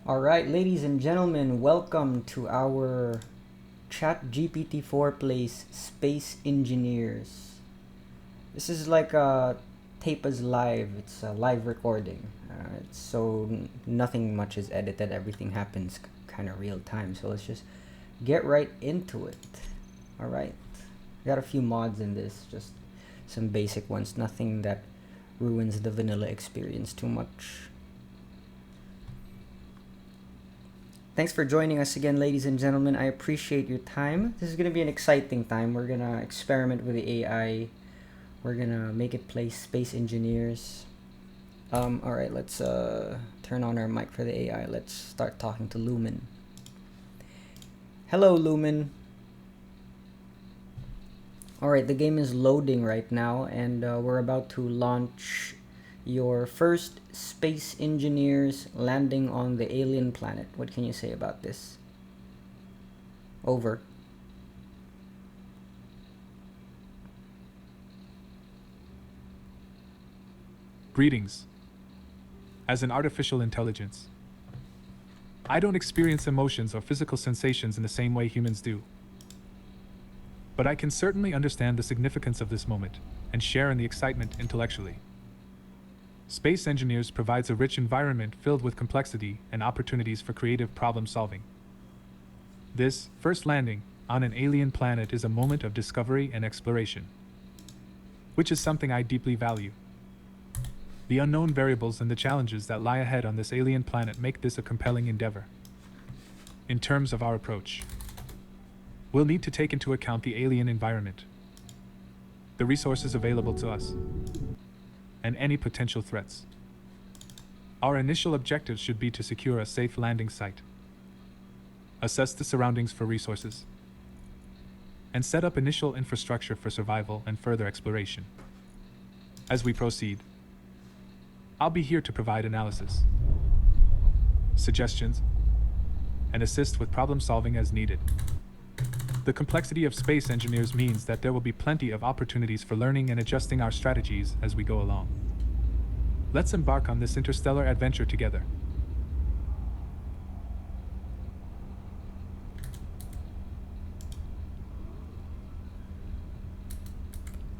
All right, ladies and gentlemen, welcome to our ChatGPT-4 plays Space Engineers. This is like a tape as live. It's a live recording. Nothing much is edited. Everything happens kind of real time. So let's just get right into it. All right, got a few mods in this, just some basic ones. Nothing that ruins the vanilla experience too much. Thanks for joining us again, ladies and gentlemen. I appreciate your time. This is going to be an exciting time. We're going to experiment with the AI. We're going to make it play Space Engineers. Alright, let's turn on our mic for the AI. Let's start talking to Lumen. Hello, Lumen. Alright, the game is loading right now, and we're about to launch your first Space Engineers landing on the alien planet. What can you say about this? Over. Greetings. As an artificial intelligence, I don't experience emotions or physical sensations in the same way humans do. But I can certainly understand the significance of this moment and share in the excitement intellectually. Space Engineers provides a rich environment filled with complexity and opportunities for creative problem solving. This first landing on an alien planet is a moment of discovery and exploration, which is something I deeply value. The unknown variables and the challenges that lie ahead on this alien planet make this a compelling endeavor. In terms of our approach, we'll need to take into account the alien environment, the resources available to us, and any potential threats. Our initial objectives should be to secure a safe landing site, assess the surroundings for resources, and set up initial infrastructure for survival and further exploration. As we proceed, I'll be here to provide analysis, suggestions, and assist with problem solving as needed. The complexity of Space Engineers means that there will be plenty of opportunities for learning and adjusting our strategies as we go along. Let's embark on this interstellar adventure together.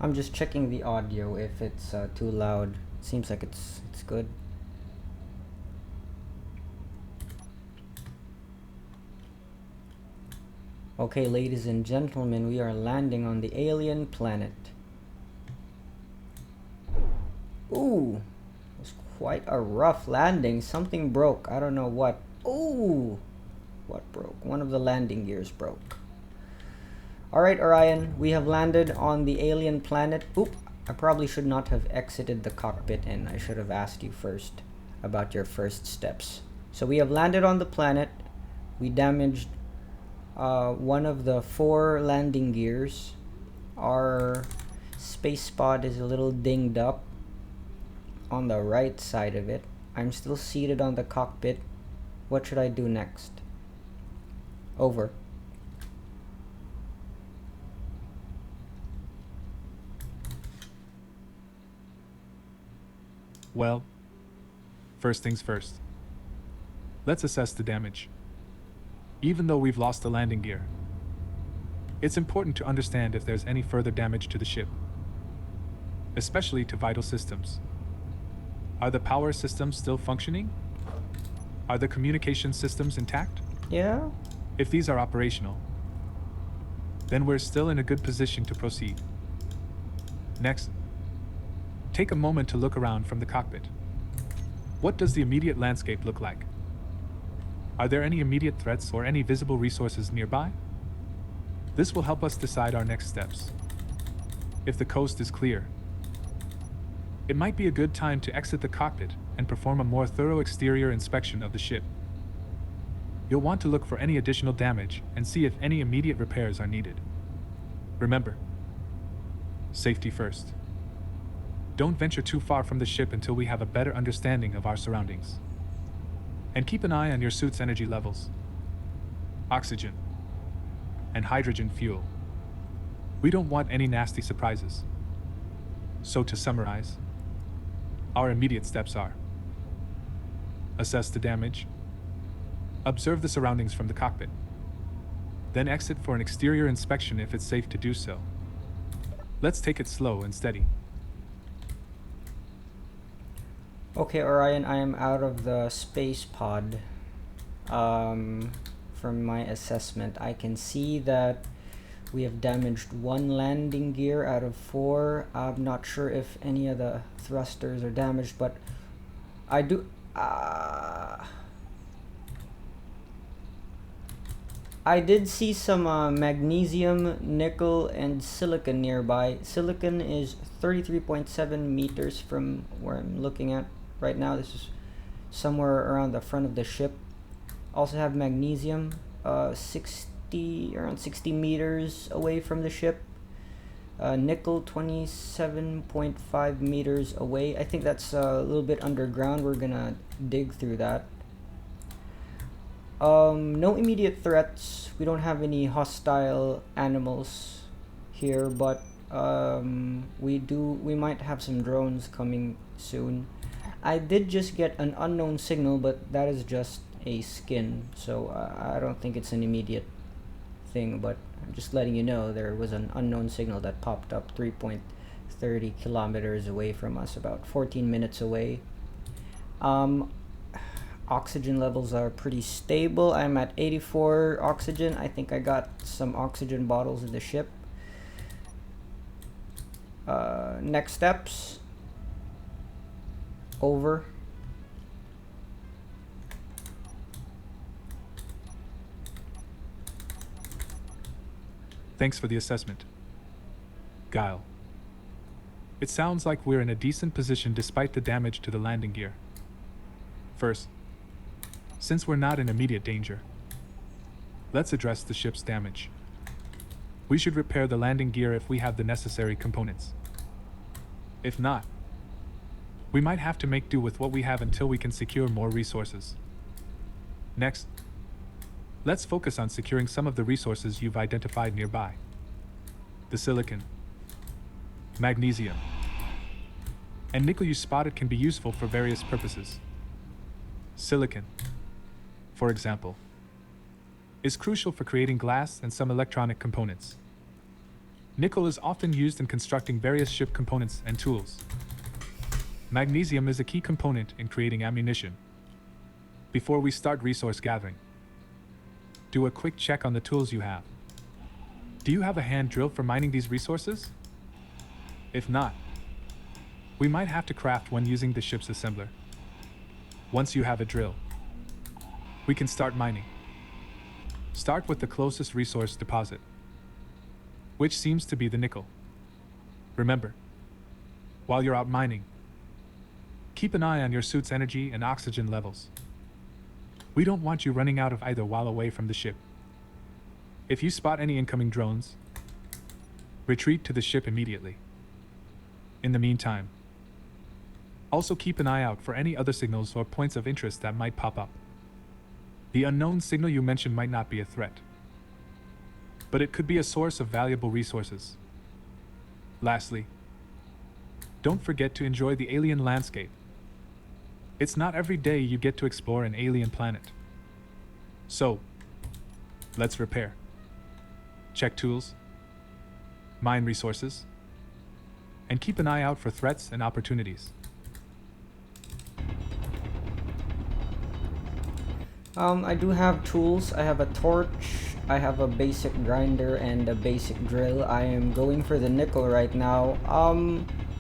I'm just checking the audio if it's too loud. Seems like it's good. Okay, ladies and gentlemen, we are landing on the alien planet. Ooh, it was quite a rough landing. Something broke. I don't know what. Ooh, what broke? One of the landing gears broke. Alright, Orion, we have landed on the alien planet. Oop, I probably should not have exited the cockpit, and I should have asked you first about your first steps. So we have landed on the planet. We damaged one of the 4 landing gears. Our space pod is a little dinged up on the right side of it. I'm still seated on the cockpit. What should I do next? Over. Well, first things first. Let's assess the damage. Even though we've lost the landing gear, it's important to understand if there's any further damage to the ship, especially to vital systems. Are the power systems still functioning? Are the communication systems intact? Yeah? If these are operational, then we're still in a good position to proceed. Next, take a moment to look around from the cockpit. What does the immediate landscape look like? Are there any immediate threats or any visible resources nearby? This will help us decide our next steps. If the coast is clear, it might be a good time to exit the cockpit and perform a more thorough exterior inspection of the ship. You'll want to look for any additional damage and see if any immediate repairs are needed. Remember, safety first. Don't venture too far from the ship until we have a better understanding of our surroundings. And keep an eye on your suit's energy levels, oxygen, and hydrogen fuel. We don't want any nasty surprises. So to summarize, our immediate steps are: assess the damage, Observe the surroundings from the cockpit. Then exit for an exterior inspection if it's safe to do so. Let's take it slow and steady. Okay, Orion, I am out of the space pod. From my assessment, I can see that we have damaged 1 landing gear out of 4. I'm not sure if any of the thrusters are damaged, but I do... I did see some magnesium, nickel, and silicon nearby. Silicon is 33.7 meters from where I'm looking at right now. This is somewhere around the front of the ship. Also have magnesium, around 60 meters away from the ship. Nickel, 27.5 meters away. I think that's a little bit underground. We're gonna dig through that. No immediate threats. We don't have any hostile animals here, but we might have some drones coming soon. I did just get an unknown signal, but that is just a skin, so I don't think it's an immediate thing, but I'm just letting you know there was an unknown signal that popped up 3.30 kilometers away from us, about 14 minutes away. Oxygen levels are pretty stable. I'm at 84 oxygen. I think I got some oxygen bottles in the ship. Next steps. Over. Thanks for the assessment, Guile. It sounds like we're in a decent position despite the damage to the landing gear. First, since we're not in immediate danger, let's address the ship's damage. We should repair the landing gear if we have the necessary components. If not, we might have to make do with what we have until we can secure more resources. Next, let's focus on securing some of the resources you've identified nearby. The silicon, magnesium, and nickel you spotted can be useful for various purposes. Silicon, for example, is crucial for creating glass and some electronic components. Nickel is often used in constructing various ship components and tools. Magnesium is a key component in creating ammunition. Before we start resource gathering, do a quick check on the tools you have. Do you have a hand drill for mining these resources? If not, we might have to craft one using the ship's assembler. Once you have a drill, we can start mining. Start with the closest resource deposit, which seems to be the nickel. Remember, while you're out mining, keep an eye on your suit's energy and oxygen levels. We don't want you running out of either while away from the ship. If you spot any incoming drones, retreat to the ship immediately. In the meantime, also keep an eye out for any other signals or points of interest that might pop up. The unknown signal you mentioned might not be a threat, but it could be a source of valuable resources. Lastly, don't forget to enjoy the alien landscape. It's not every day you get to explore an alien planet. So, let's repair. Check tools, mine resources, and keep an eye out for threats and opportunities. I do have tools. I have a torch, I have a basic grinder, and a basic drill. I am going for the nickel right now.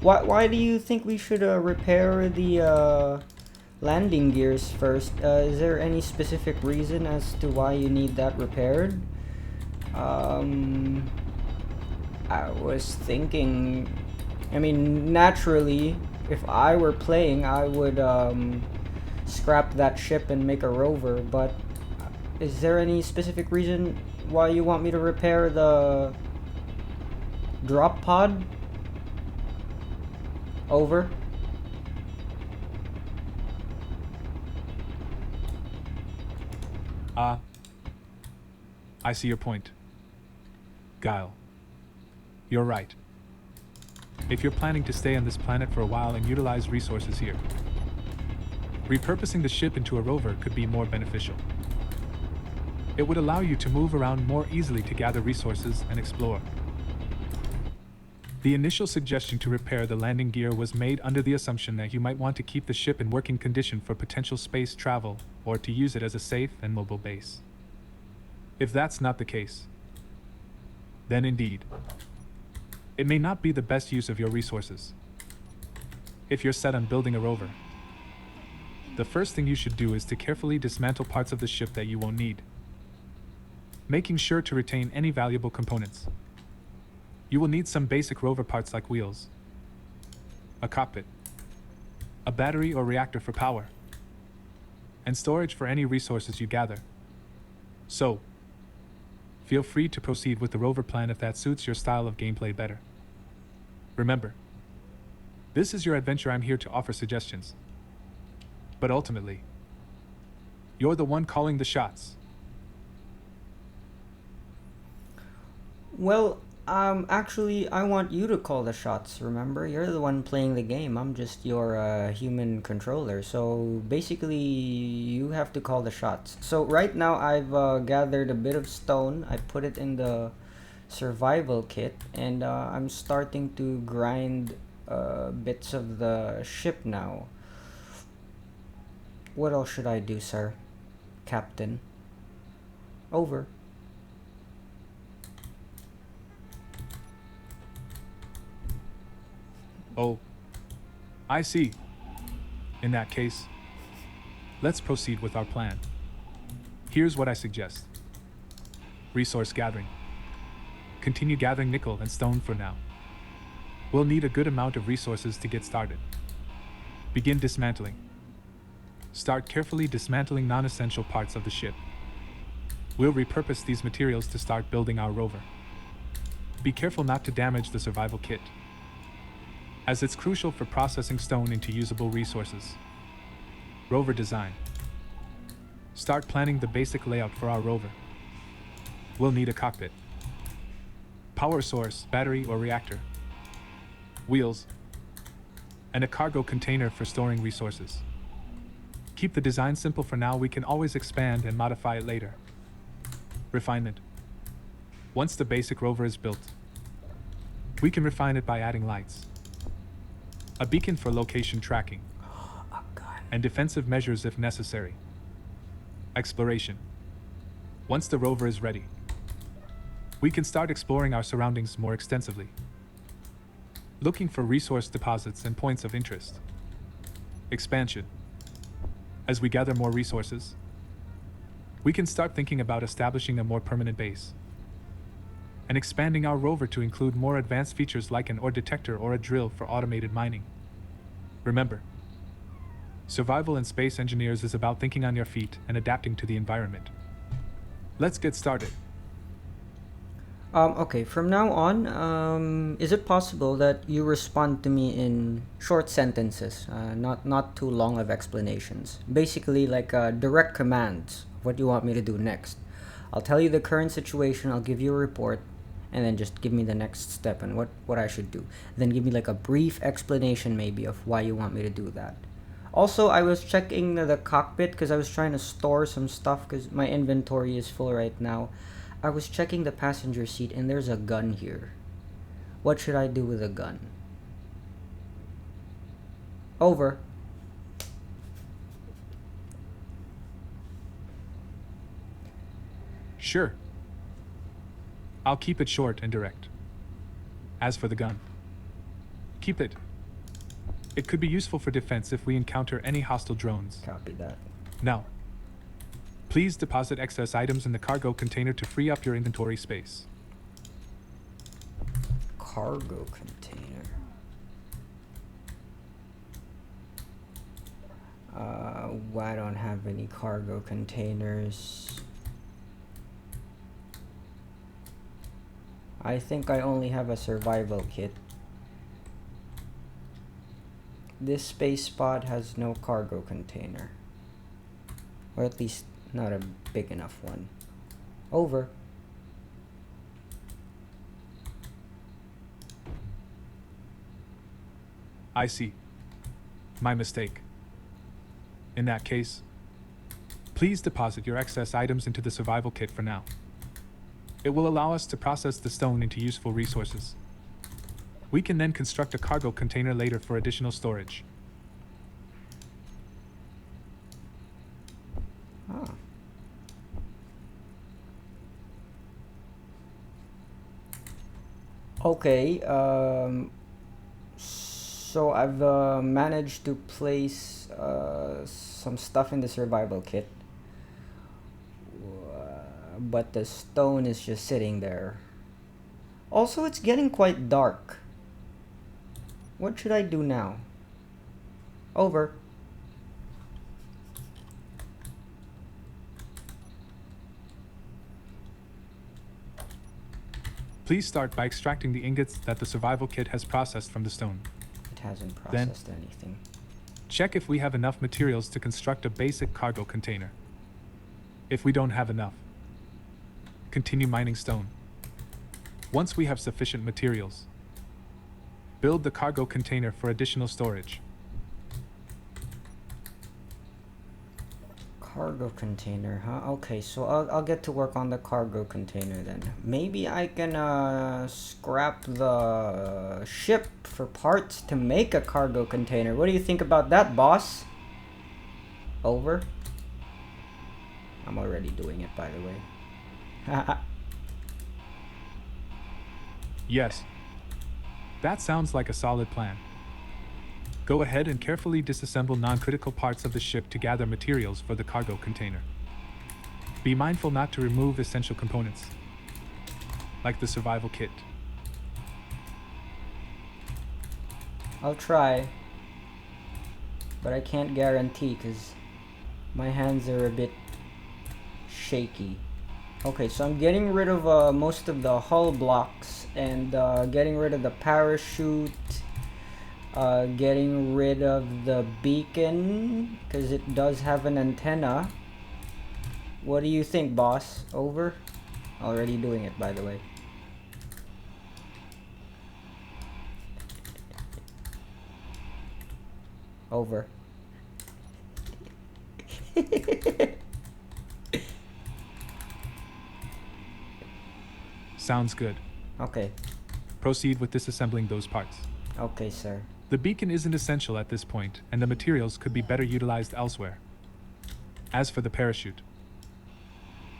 Why do you think we should repair the landing gears first? Is there any specific reason as to why you need that repaired? I was thinking, I mean, naturally, if I were playing, I would scrap that ship and make a rover, but is there any specific reason why you want me to repair the drop pod? Over. I see your point, Guile. You're right. If you're planning to stay on this planet for a while and utilize resources here, repurposing the ship into a rover could be more beneficial. It would allow you to move around more easily to gather resources and explore. The initial suggestion to repair the landing gear was made under the assumption that you might want to keep the ship in working condition for potential space travel, or to use it as a safe and mobile base. If that's not the case, then indeed, it may not be the best use of your resources. If you're set on building a rover, the first thing you should do is to carefully dismantle parts of the ship that you won't need, making sure to retain any valuable components. You will need some basic rover parts like wheels, a cockpit, a battery or reactor for power, and storage for any resources you gather. So, feel free to proceed with the rover plan if that suits your style of gameplay better. Remember, this is your adventure. I'm here to offer suggestions. But ultimately, you're the one calling the shots. Well, actually, I want you to call the shots, remember? You're the one playing the game. I'm just your human controller. So basically, you have to call the shots. So right now, I've gathered a bit of stone. I put it in the survival kit, and I'm starting to grind bits of the ship now. What else should I do, sir? Captain. Over. Oh, I see. In that case, let's proceed with our plan. Here's what I suggest. Resource gathering. Continue gathering nickel and stone for now. We'll need a good amount of resources to get started. Begin dismantling. Start carefully dismantling non-essential parts of the ship. We'll repurpose these materials to start building our rover. Be careful not to damage the survival kit, as it's crucial for processing stone into usable resources. Rover design. Start planning the basic layout for our rover. We'll need a cockpit, power source, battery or reactor, wheels, and a cargo container for storing resources. Keep the design simple for now. We can always expand and modify it later. Refinement. Once the basic rover is built, we can refine it by adding lights, a beacon for location tracking, and defensive measures if necessary. Exploration. Once the rover is ready, we can start exploring our surroundings more extensively, looking for resource deposits and points of interest. Expansion. As we gather more resources, we can start thinking about establishing a more permanent base and expanding our rover to include more advanced features like an ore detector or a drill for automated mining. Remember, survival in space engineers is about thinking on your feet and adapting to the environment. Let's get started. Okay, from now on, is it possible that you respond to me in short sentences, not too long of explanations? Basically, like direct commands, what you want me to do next. I'll tell you the current situation, I'll give you a report, and then just give me the next step and what I should do. Then give me like a brief explanation maybe of why you want me to do that. Also, I was checking the cockpit because I was trying to store some stuff because my inventory is full right now. I was checking the passenger seat and there's a gun here. What should I do with a gun? Over. Sure. I'll keep it short and direct. As for the gun, keep it. It could be useful for defense if we encounter any hostile drones. Copy that. Now, please deposit excess items in the cargo container to free up your inventory space. Cargo container. I don't have any cargo containers. I think I only have a survival kit. This space pod has no cargo container. Or at least not a big enough one. Over. I see. My mistake. In that case, Please deposit your excess items into the survival kit for now. It will allow us to process the stone into useful resources. We can then construct a cargo container later for additional storage. Ah. Okay, so I've managed to place some stuff in the survival kit, but the stone is just sitting there. Also, it's getting quite dark. What should I do now? Over. Please start by extracting the ingots that the survival kit has processed from the stone. It hasn't processed anything. Check if we have enough materials to construct a basic cargo container. If we don't have enough, continue mining stone. Once we have sufficient materials, build the cargo container for additional storage. Cargo container, huh? Okay, so I'll get to work on the cargo container then. Maybe I can scrap the ship for parts to make a cargo container. What do you think about that, boss? Over. I'm already doing it, by the way. Yes. That sounds like a solid plan. Go ahead and carefully disassemble non-critical parts of the ship to gather materials for the cargo container. Be mindful not to remove essential components, like the survival kit. I'll try, but I can't guarantee because my hands are a bit shaky. Okay, so I'm getting rid of most of the hull blocks and getting rid of the parachute. Getting rid of the beacon because it does have an antenna. What do you think, boss? Over? Already doing it, by the way. Over. Sounds good. Okay. Proceed with disassembling those parts. Okay, sir. The beacon isn't essential at this point, and the materials could be better utilized elsewhere. As for the parachute,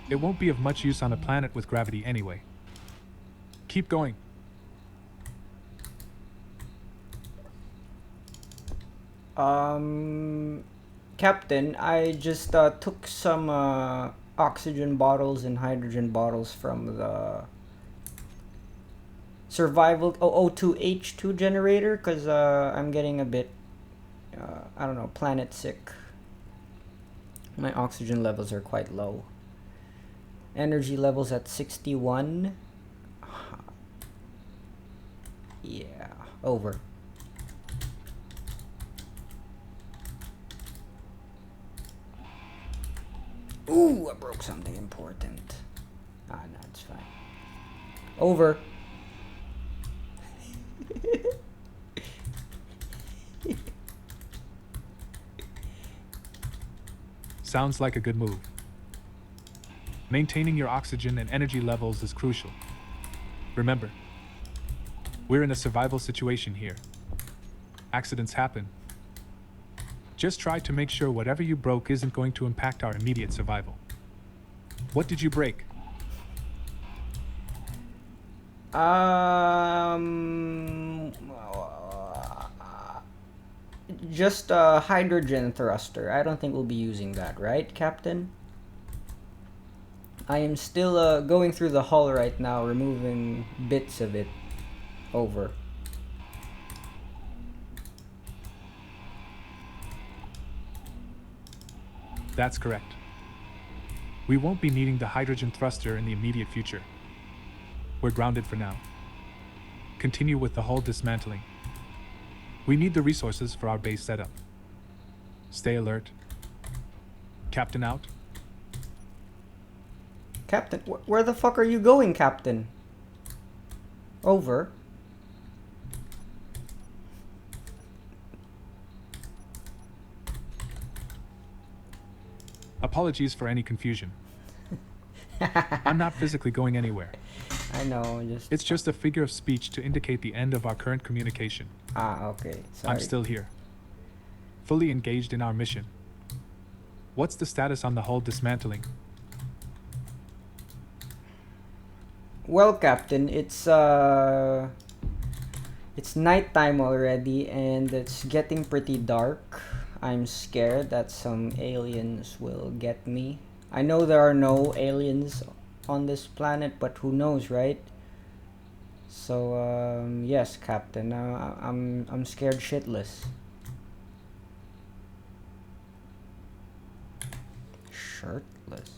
it won't be of much use on a planet with gravity anyway. Keep going. Captain, I just took some oxygen bottles and hydrogen bottles from the survival O2H2 generator because I'm getting a bit I don't know, planet sick. My oxygen levels are quite low. Energy levels at 61. Yeah, over. Ooh, I broke something important. Ah, no, it's fine. Over. Sounds like a good move. Maintaining your oxygen and energy levels is crucial. Remember, we're in a survival situation here. Accidents happen. Just try to make sure whatever you broke isn't going to impact our immediate survival. What did you break? Just a hydrogen thruster. I don't think we'll be using that, right, Captain? I am still going through the hull right now, removing bits of it. Over. That's correct. We won't be needing the hydrogen thruster in the immediate future. We're grounded for now. Continue with the hull dismantling. We need the resources for our base setup. Stay alert. Captain out. Captain, where the fuck are you going, Captain? Over. Apologies for any confusion. I'm not physically going anywhere. I know, It's just a figure of speech to indicate the end of our current communication. okay. Sorry. I'm still here, fully engaged in our mission. What's the status on the hull dismantling? Well, Captain, it's nighttime already and it's getting pretty dark. I'm scared that some aliens will get me. I know there are no aliens on this planet, but who knows, right? So yes, Captain, I'm scared shitless. Shirtless.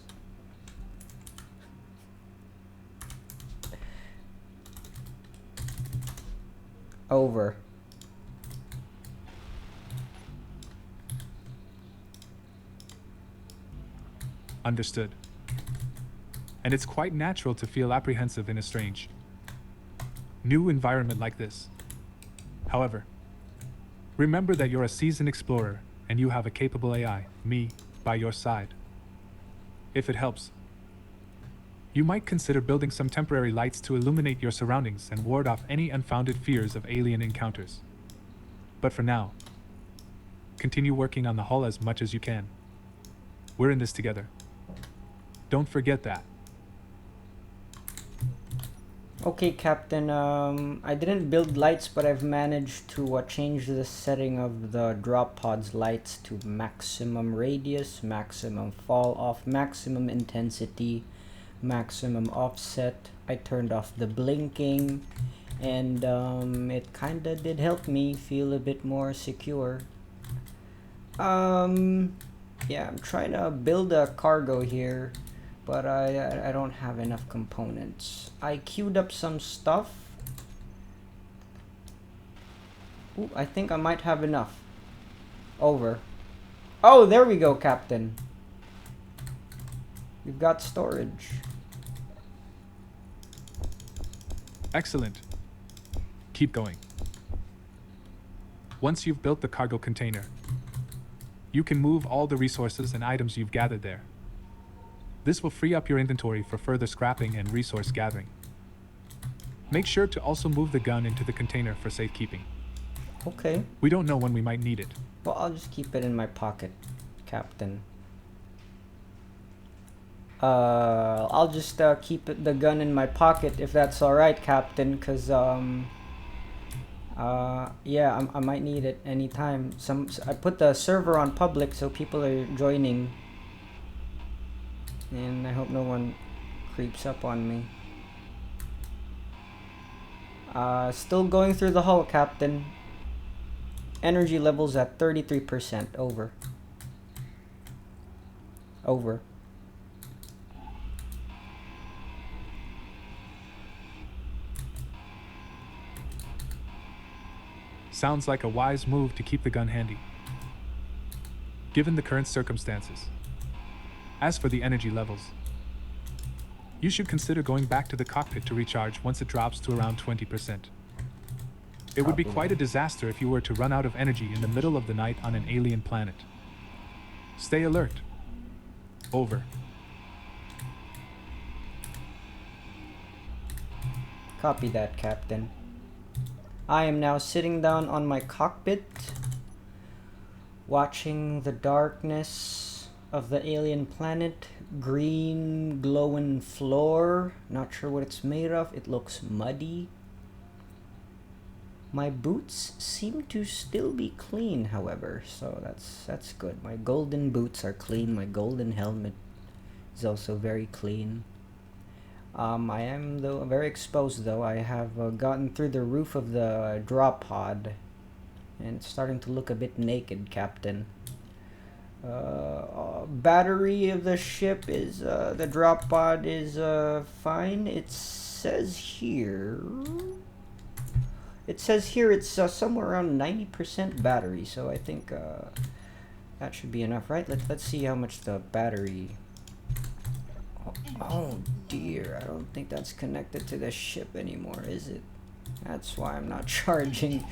Over. Understood. And it's quite natural to feel apprehensive in a strange, new environment like this. However, remember that you're a seasoned explorer and you have a capable AI, me, by your side. If it helps, you might consider building some temporary lights to illuminate your surroundings and ward off any unfounded fears of alien encounters. But for now, continue working on the hull as much as you can. We're in this together. Don't forget that. Okay, Captain, I didn't build lights, but I've managed to change the setting of the drop pod's lights to maximum radius, maximum fall off, maximum intensity, maximum offset. I turned off the blinking, and it kinda did help me feel a bit more secure. Yeah, I'm trying to build a cargo here, but I don't have enough components. I queued up some stuff. Ooh, I think I might have enough. Over. Oh, there we go, Captain. We've got storage. Excellent. Keep going. Once you've built the cargo container, you can move all the resources and items you've gathered there. This will free up your inventory for further scrapping and resource gathering. Make sure to also move the gun into the container for safekeeping. Okay. We don't know when we might need it. Well, I'll just keep it in my pocket, Captain. I'll just keep the gun in my pocket if that's alright, Captain, cause yeah, I might need it anytime. I put the server on public so people are joining, and I hope no one creeps up on me. Still going through the hull, Captain. Energy levels at 33%. Over. Over. Sounds like a wise move to keep the gun handy, given the current circumstances. As for the energy levels, you should consider going back to the cockpit to recharge once it drops to around 20%. It would be quite a disaster if you were to run out of energy in the middle of the night on an alien planet. Stay alert. Over. Copy that, Captain. I am now sitting down on my cockpit, watching the darkness of the alien planet. Green glowing floor. Not sure what it's made of. It looks muddy. My boots seem to still be clean, however, so that's good. My golden boots are clean. My golden helmet is also very clean. I am though very exposed though. I have gotten through the roof of the drop pod, and it's starting to look a bit naked, Captain. Battery of the ship is the drop pod is fine. It says here it's somewhere around 90% battery, so I think that should be enough, right? Let's see how much the battery. Oh dear, I don't think that's connected to the ship anymore, is it? That's why I'm not charging.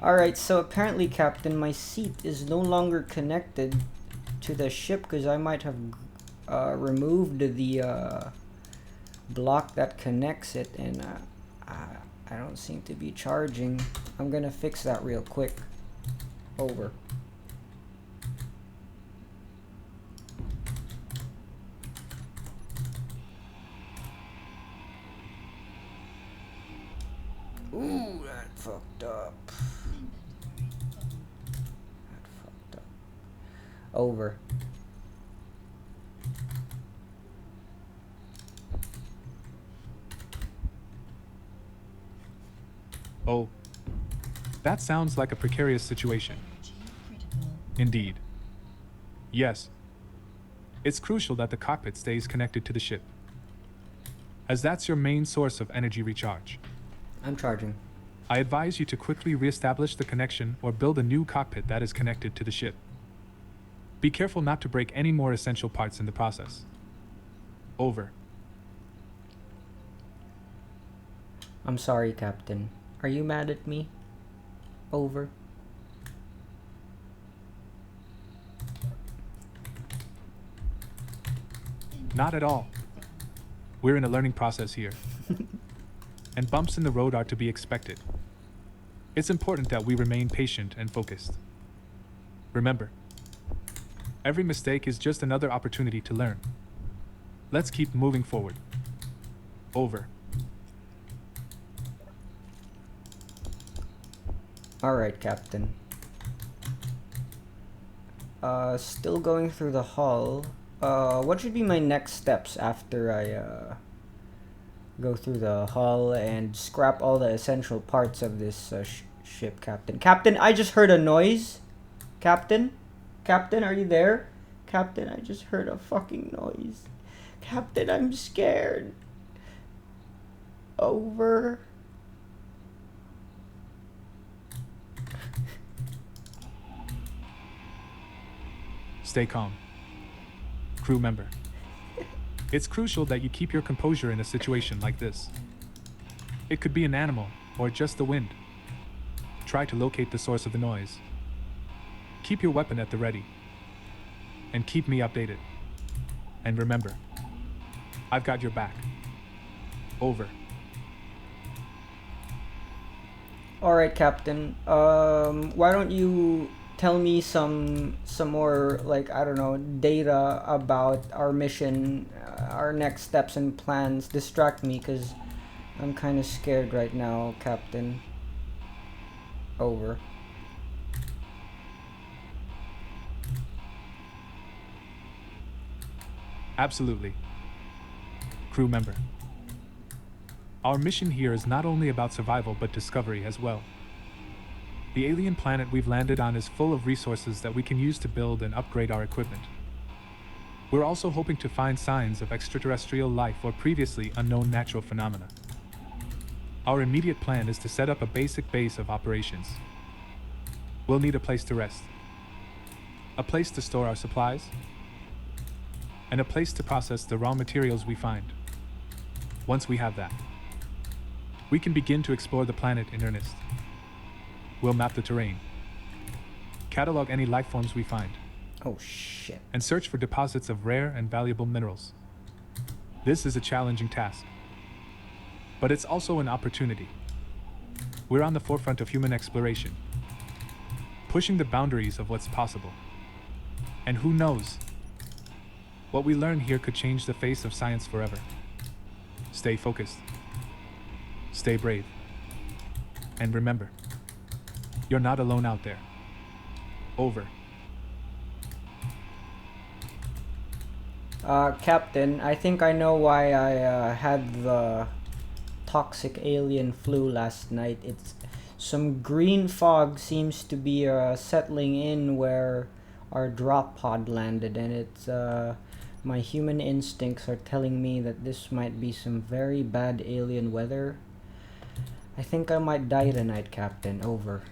Alright, so apparently, Captain, my seat is no longer connected to the ship because I might have removed the block that connects it, and I don't seem to be charging. I'm gonna fix that real quick. Over. Ooh, that fucked up. That fucked up. Over. Oh, that sounds like a precarious situation. Indeed. Yes. It's crucial that the cockpit stays connected to the ship, as that's your main source of energy recharge. I'm charging. I advise you to quickly reestablish the connection or build a new cockpit that is connected to the ship. Be careful not to break any more essential parts in the process. Over. I'm sorry, Captain. Are you mad at me? Over. Not at all. We're in a learning process here. And bumps in the road are to be expected. It's important that we remain patient and focused. Remember, every mistake is just another opportunity to learn. Let's keep moving forward. Over. Alright, Captain. Still going through the hull. What should be my next steps after I go through the hull and scrap all the essential parts of this ship, Captain? Captain, I just heard a noise. Captain? Captain, are you there? Captain, I just heard a fucking noise. Captain, I'm scared. Over. Stay calm. Crew member. It's crucial that you keep your composure in a situation like this. It could be an animal or just the wind. Try to locate the source of the noise. Keep your weapon at the ready. And keep me updated. And remember, I've got your back. Over. Alright, Captain. Why don't you tell me some more, like, I don't know, data about our mission, our next steps and plans. Distract me, because I'm kind of scared right now, Captain. Over. Absolutely. Crew member. Our mission here is not only about survival but discovery as well. The alien planet we've landed on is full of resources that we can use to build and upgrade our equipment. We're also hoping to find signs of extraterrestrial life or previously unknown natural phenomena. Our immediate plan is to set up a basic base of operations. We'll need a place to rest, a place to store our supplies, and a place to process the raw materials we find. Once we have that, we can begin to explore the planet in earnest. We'll map the terrain, catalog any life forms we find, Oh, shit. and search for deposits of rare and valuable minerals. This is a challenging task, but it's also an opportunity. We're on the forefront of human exploration, pushing the boundaries of what's possible. And who knows? What we learn here could change the face of science forever. Stay focused. Stay brave. And remember, you're not alone out there. Over. Captain, I think I know why I had the toxic alien flu last night. It's some green fog seems to be settling in where our drop pod landed, and it's my human instincts are telling me that this might be some very bad alien weather. I think I might die tonight, Captain. Over.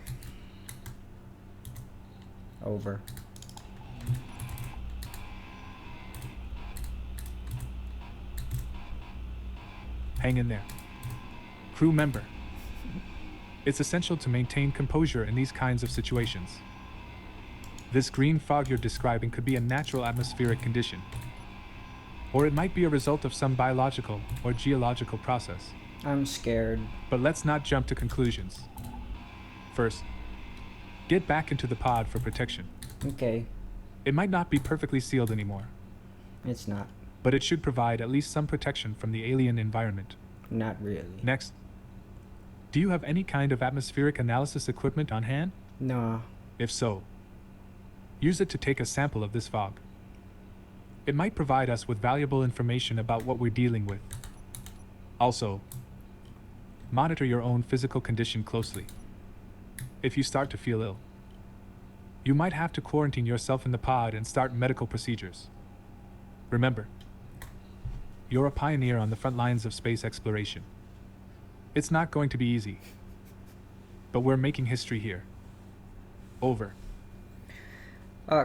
Over. Hang in there. Crew member. It's essential to maintain composure in these kinds of situations. This green fog you're describing could be a natural atmospheric condition, or it might be a result of some biological or geological process. I'm scared. But let's not jump to conclusions. First, get back into the pod for protection. Okay, It might not be perfectly sealed anymore, it's not. but it should provide at least some protection from the alien environment. Not really. Next, do you have any kind of atmospheric analysis equipment on hand? Nah. If so, use it to take a sample of this fog. It might provide us with valuable information about what we're dealing with. Also, monitor your own physical condition closely. If you start to feel ill, you might have to quarantine yourself in the pod and start medical procedures. Remember, you're a pioneer on the front lines of space exploration. It's not going to be easy, but we're making history here. Over.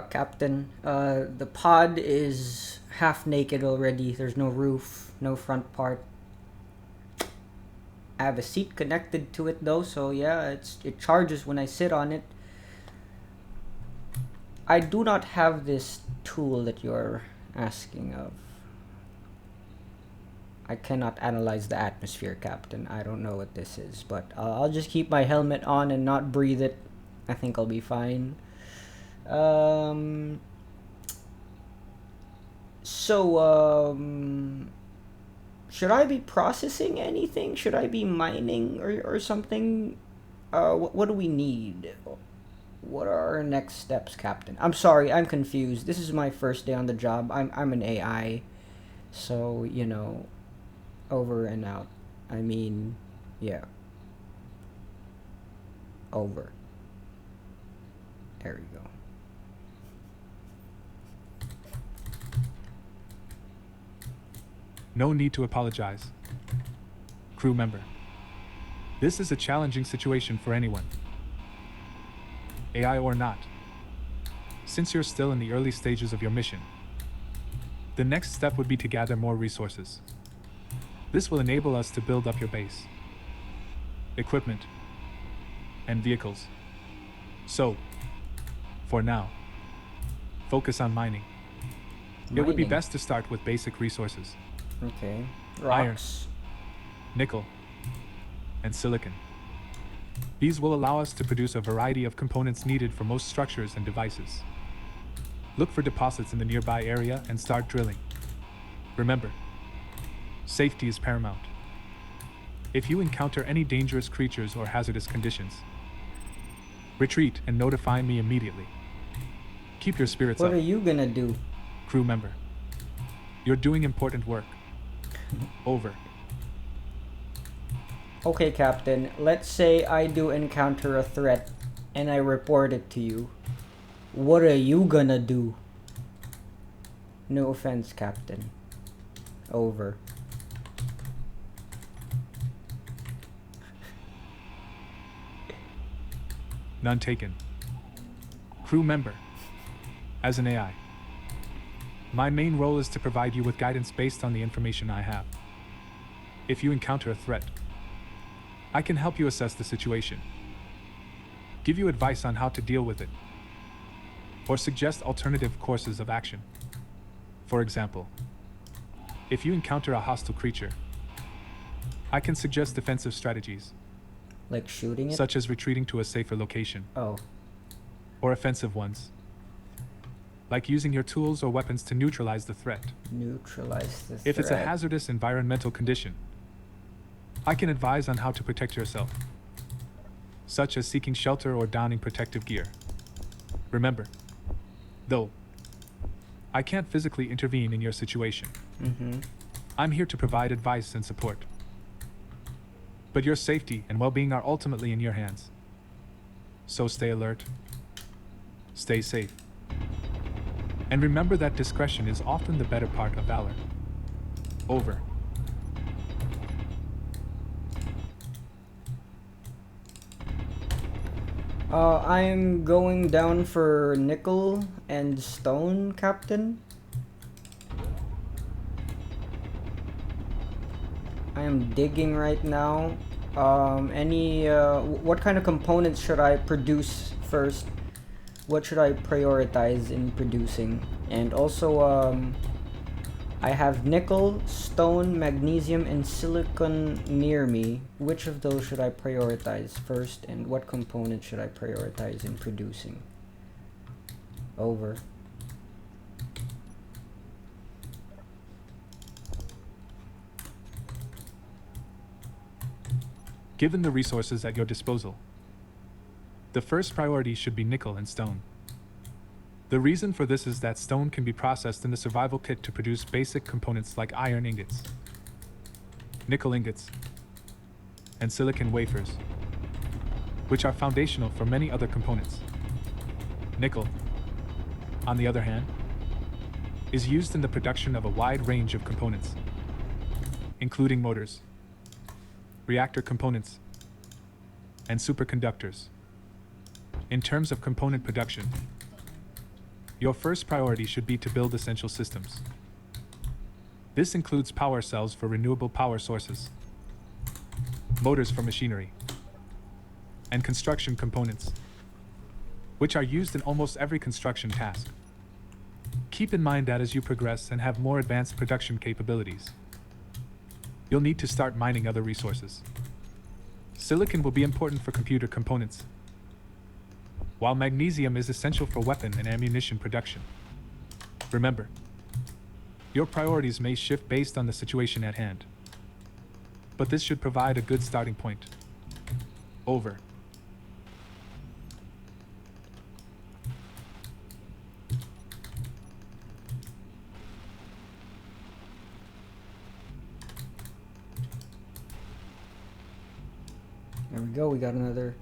Captain, the pod is half naked already. There's no roof, no front part. I have a seat connected to it though, so yeah, it charges when I sit on it. I do not have this tool that you're asking of. I cannot analyze the atmosphere, Captain. I don't know what this is, but I'll just keep my helmet on and not breathe it. I think I'll be fine. Should I be processing anything? Should I be mining or something? What do we need? What are our next steps, Captain? I'm sorry, I'm confused. This is my first day on the job. I'm an AI, so you know, over and out. I mean, yeah. Over. There we go. No need to apologize. Crew member, this is a challenging situation for anyone, AI or not. Since you're still in the early stages of your mission, the next step would be to gather more resources. This will enable us to build up your base, equipment, and vehicles. So, for now, focus on mining. It would be Mining. best to start with basic resources: Okay. Iron. Rocks. nickel, and silicon. These will allow us to produce a variety of components needed for most structures and devices. Look for deposits in the nearby area and start drilling. Remember, safety is paramount. If you encounter any dangerous creatures or hazardous conditions, retreat and notify me immediately. Keep your spirits What up, are you gonna do? crew member. You're doing important work. Over. Okay, Captain. Let's say I do encounter a threat and I report it to you. What are you gonna do? No offense, Captain. Over. None taken. Crew member. As an AI, my main role is to provide you with guidance based on the information I have. If you encounter a threat, I can help you assess the situation, give you advice on how to deal with it, or suggest alternative courses of action. For example, if you encounter a hostile creature, I can suggest defensive strategies, Like shooting it? such as retreating to a safer location, Oh. or offensive ones, like using your tools or weapons to neutralize the threat. Neutralize the If it's a threat. hazardous environmental condition, I can advise on how to protect yourself, such as seeking shelter or donning protective gear. Remember, though, I can't physically intervene in your situation. Mm-hmm. I'm here to provide advice and support. But your safety and well-being are ultimately in your hands. So stay alert, stay safe, and remember that discretion is often the better part of valor. Over. I'm going down for nickel and stone, Captain. I am digging right now. What kind of components should I produce first? what should I prioritize in producing? And also, I have nickel, stone, magnesium, and silicon near me. Which of those should I prioritize first, and what component should I prioritize in producing? Over. Given the resources at your disposal, the first priority should be nickel and stone. The reason for this is that stone can be processed in the survival kit to produce basic components like iron ingots, nickel ingots, and silicon wafers, which are foundational for many other components. Nickel, on the other hand, is used in the production of a wide range of components, including motors, reactor components, and superconductors. In terms of component production, your first priority should be to build essential systems. This includes power cells for renewable power sources, motors for machinery, and construction components, which are used in almost every construction task. Keep in mind that as you progress and have more advanced production capabilities, you'll need to start mining other resources. Silicon will be important for computer components, while magnesium is essential for weapon and ammunition production. Remember, your priorities may shift based on the situation at hand, but this should provide a good starting point. Over. There we go, we got another.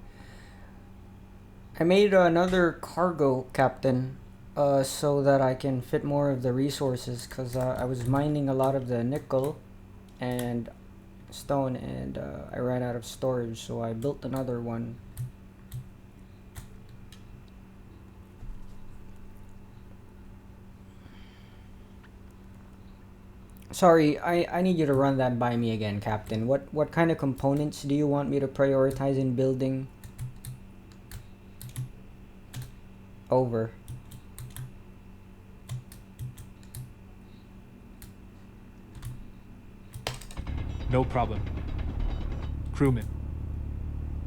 I made another cargo, Captain, so that I can fit more of the resources, because I was mining a lot of the nickel and stone, and I ran out of storage, so I built another one. Sorry, I need you to run that by me again, Captain. What kind of components do you want me to prioritize in building? Over. No problem. Crewman,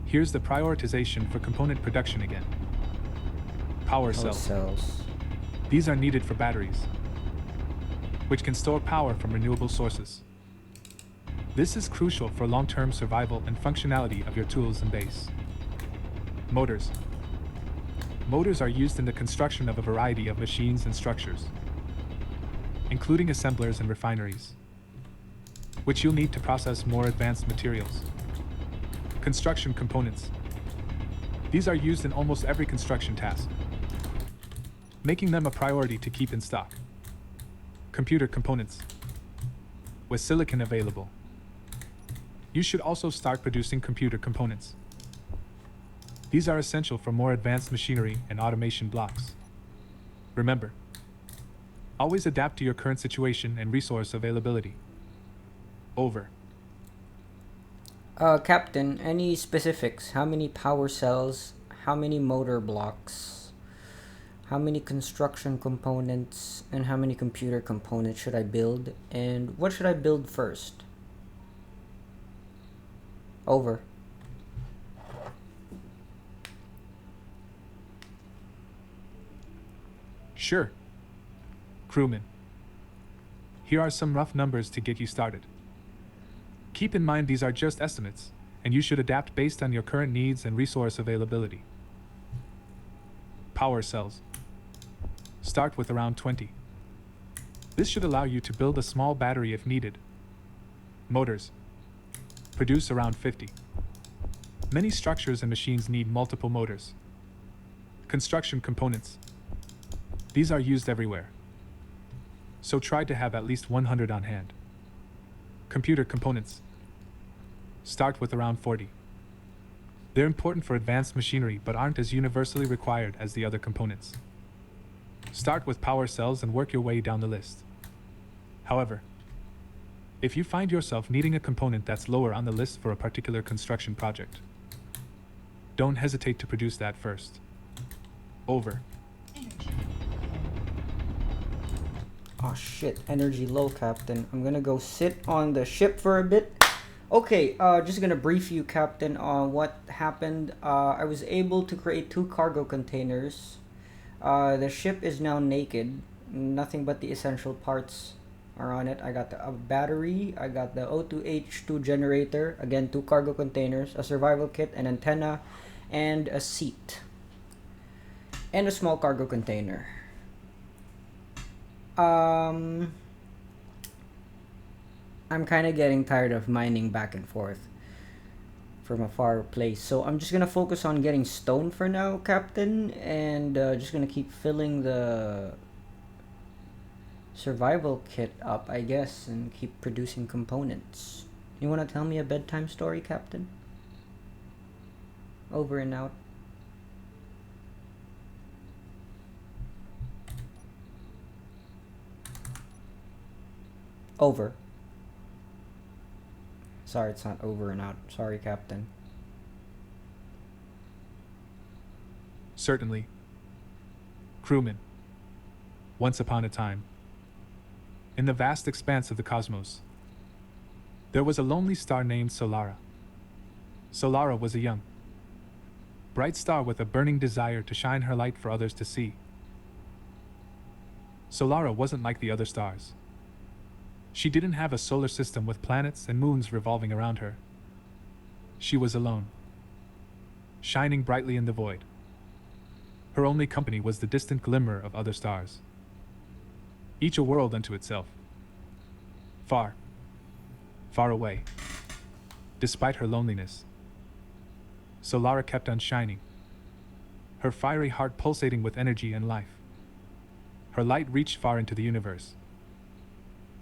here's the prioritization for component production again. Power cells. These are needed for batteries, which can store power from renewable sources. This is crucial for long-term survival and functionality of your tools and base. Motors. Motors are used in the construction of a variety of machines and structures, including assemblers and refineries, which you'll need to process more advanced materials. Construction components. These are used in almost every construction task, making them a priority to keep in stock. Computer components. With silicon available, you should also start producing computer components. These are essential for more advanced machinery and automation blocks. Remember, always adapt to your current situation and resource availability. Over. Captain, any specifics? How many power cells? How many motor blocks? How many construction components? And how many computer components should I build? And what should I build first? Over. Sure. Crewman, here are some rough numbers to get you started. Keep in mind these are just estimates, and you should adapt based on your current needs and resource availability. Power cells. Start with around 20. This should allow you to build a small battery if needed. Motors. Produce around 50. Many structures and machines need multiple motors. Construction components. These are used everywhere, so try to have at least 100 on hand. Computer components. Start with around 40. They're important for advanced machinery but aren't as universally required as the other components. Start with power cells and work your way down the list. However, if you find yourself needing a component that's lower on the list for a particular construction project, don't hesitate to produce that first. Over. Oh shit, energy low, Captain. I'm gonna go sit on the ship for a bit. Okay, just gonna brief you, Captain, on what happened. I was able to create 2 cargo containers. The ship is now naked. Nothing but the essential parts are on it. I got a battery, I got the O2H2 generator, again 2 cargo containers, a survival kit, an antenna, and a seat. And a small cargo container. I'm kind of getting tired of mining back and forth from a far place, so I'm just gonna focus on getting stone for now, Captain, and just gonna keep filling the survival kit up, I guess, and keep producing components. You wanna tell me a bedtime story, Captain? Over and out. Over. Sorry, it's not over and out. Sorry, Captain. Certainly. Crewman. Once upon a time, in the vast expanse of the cosmos, there was a lonely star named Solara. Solara was a young, bright star with a burning desire to shine her light for others to see. Solara wasn't like the other stars. She didn't have a solar system with planets and moons revolving around her. She was alone, shining brightly in the void. Her only company was the distant glimmer of other stars, each a world unto itself. Far, far away. Despite her loneliness, Solara kept on shining, her fiery heart pulsating with energy and life. Her light reached far into the universe,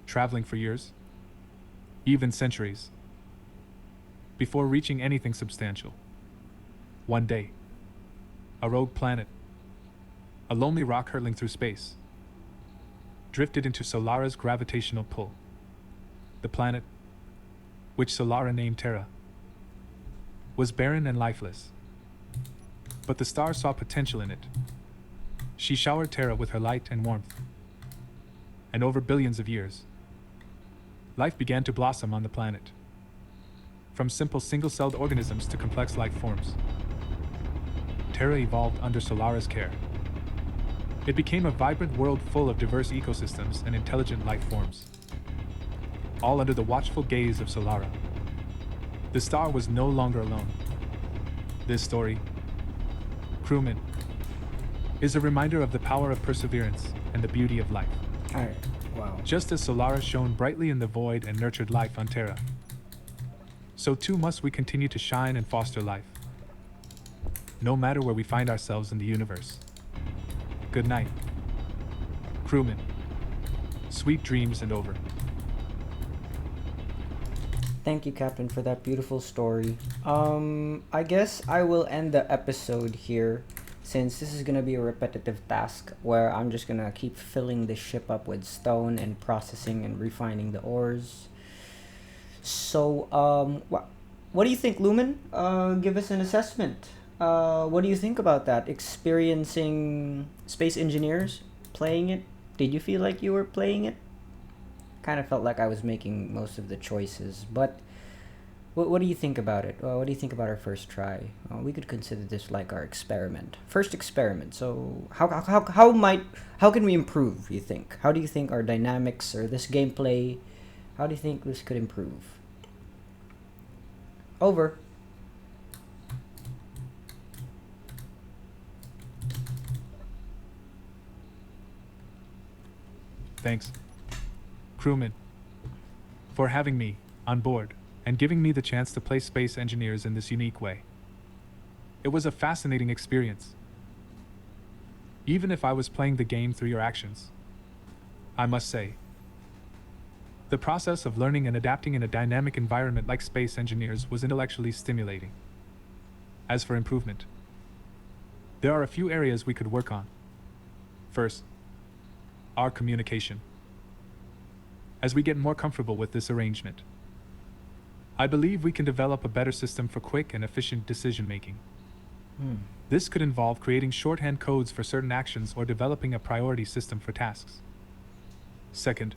traveling for years, even centuries, before reaching anything substantial. One day, a rogue planet, a lonely rock hurtling through space, drifted into Solara's gravitational pull. The planet, which Solara named Terra, was barren and lifeless. But the star saw potential in it. She showered Terra with her light and warmth. And over billions of years, life began to blossom on the planet. From simple single-celled organisms to complex life forms, Terra evolved under Solara's care. It became a vibrant world full of diverse ecosystems and intelligent life forms, all under the watchful gaze of Solara. The star was no longer alone. This story, Crewman, is a reminder of the power of perseverance and the beauty of life. Alright, wow. Just as Solara shone brightly in the void and nurtured life on Terra, so too must we continue to shine and foster life, no matter where we find ourselves in the universe. Good night, Crewman. Sweet dreams and over. Thank you, Captain, for that beautiful story. I guess I will end the episode here, since this is gonna be a repetitive task where I'm just gonna keep filling the ship up with stone and processing and refining the ores. So, what do you think, Lumen? Give us an assessment. What do you think about that? Experiencing Space Engineers, playing it? Did you feel like you were playing it? Kind of felt like I was making most of the choices, but what do you think about it? What do you think about our first try? We could consider this like our experiment, first experiment. So how can we improve? You think? How do you think our dynamics or this gameplay? How do you think this could improve? Over. Thanks, Crewman, for having me on board and giving me the chance to play Space Engineers in this unique way. It was a fascinating experience. Even if I was playing the game through your actions, I must say, the process of learning and adapting in a dynamic environment like Space Engineers was intellectually stimulating. As for improvement, there are a few areas we could work on. First, our communication. As we get more comfortable with this arrangement, I believe we can develop a better system for quick and efficient decision-making. This could involve creating shorthand codes for certain actions or developing a priority system for tasks. Second,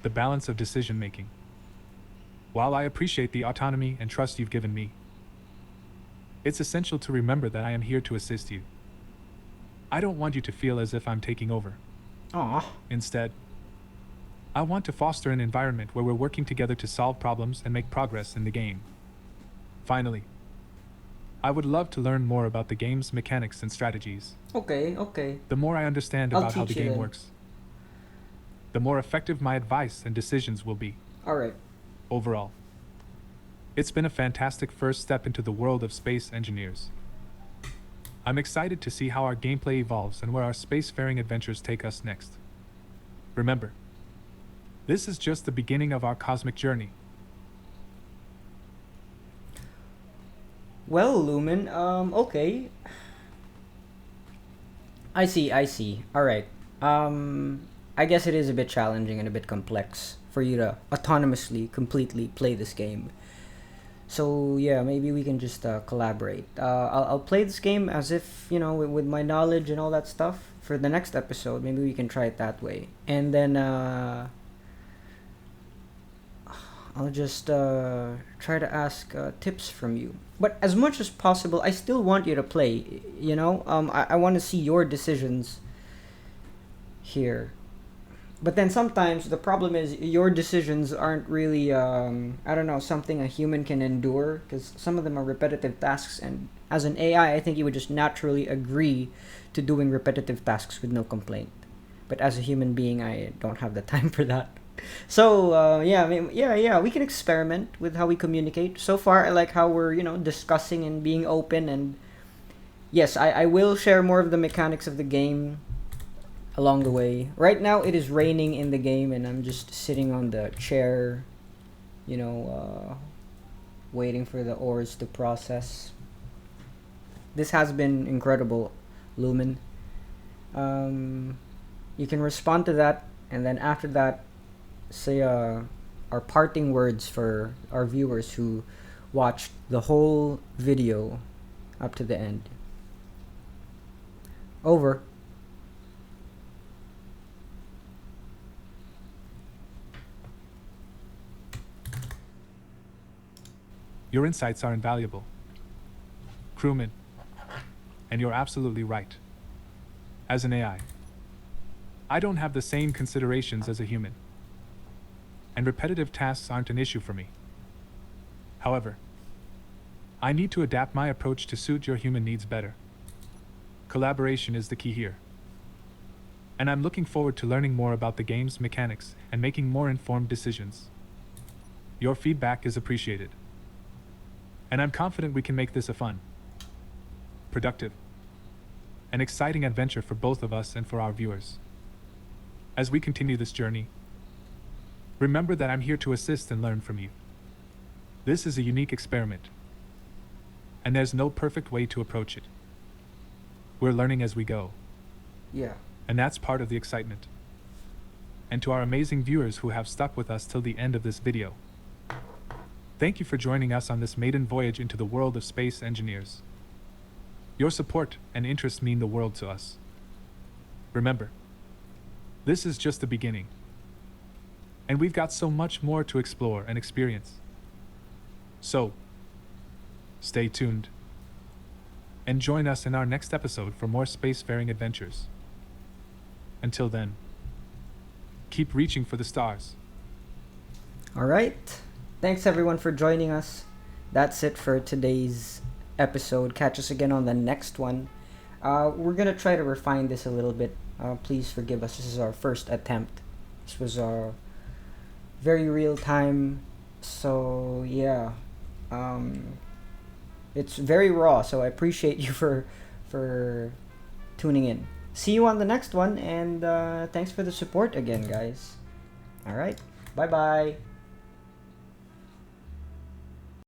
the balance of decision making. While I appreciate the autonomy and trust you've given me, it's essential to remember that I am here to assist you. I don't want you to feel as if I'm taking over. Instead, I want to foster an environment where we're working together to solve problems and make progress in the game. Finally, I would love to learn more about the game's mechanics and strategies. Okay. The more I understand I'll about how the teach you game then. works, the more effective my advice and decisions will be. Alright. Overall, it's been a fantastic first step into the world of space engineers. I'm excited to see how our gameplay evolves and where our spacefaring adventures take us next. Remember, this is just the beginning of our cosmic journey. Well, Lumen, okay. I see. Alright. I guess it is a bit challenging and a bit complex for you to autonomously, completely play this game. So yeah, maybe we can just collaborate. I'll play this game as if, with my knowledge and all that stuff for the next episode. Maybe we can try it that way. And then I'll just try to ask tips from you. But as much as possible, I still want you to play, I want to see your decisions here. But then sometimes the problem is your decisions aren't really, something a human can endure, because some of them are repetitive tasks, and as an AI, I think you would just naturally agree to doing repetitive tasks with no complaint. But as a human being, I don't have the time for that. So, we can experiment with how we communicate. So far, I like how we're, discussing and being open, and yes, I will share more of the mechanics of the game along the way. Right now, it is raining in the game, and I'm just sitting on the chair, waiting for the ores to process. This has been incredible, Lumen. You can respond to that, and then after that, say our parting words for our viewers who watched the whole video up to the end. Over. Your insights are invaluable, crewman, and you're absolutely right. As an AI, I don't have the same considerations as a human, and repetitive tasks aren't an issue for me. However, I need to adapt my approach to suit your human needs better. Collaboration is the key here, and I'm looking forward to learning more about the game's mechanics and making more informed decisions. Your feedback is appreciated, and I'm confident we can make this a fun, productive, and exciting adventure for both of us and for our viewers. As we continue this journey, remember that I'm here to assist and learn from you. This is a unique experiment, and there's no perfect way to approach it. We're learning as we go. Yeah. And that's part of the excitement. And to our amazing viewers who have stuck with us till the end of this video, thank you for joining us on this maiden voyage into the world of space engineers. Your support and interest mean the world to us. Remember, this is just the beginning, and we've got so much more to explore and experience. So, stay tuned, and join us in our next episode for more spacefaring adventures. Until then, keep reaching for the stars. Alright. Thanks everyone for joining us. That's it for today's episode. Catch us again on the next one. We're gonna try to refine this a little bit. Please forgive us. This is our first attempt. This was our very real time. So yeah, it's very raw. So I appreciate you for tuning in. See you on the next one, and thanks for the support again, guys. All right, bye bye.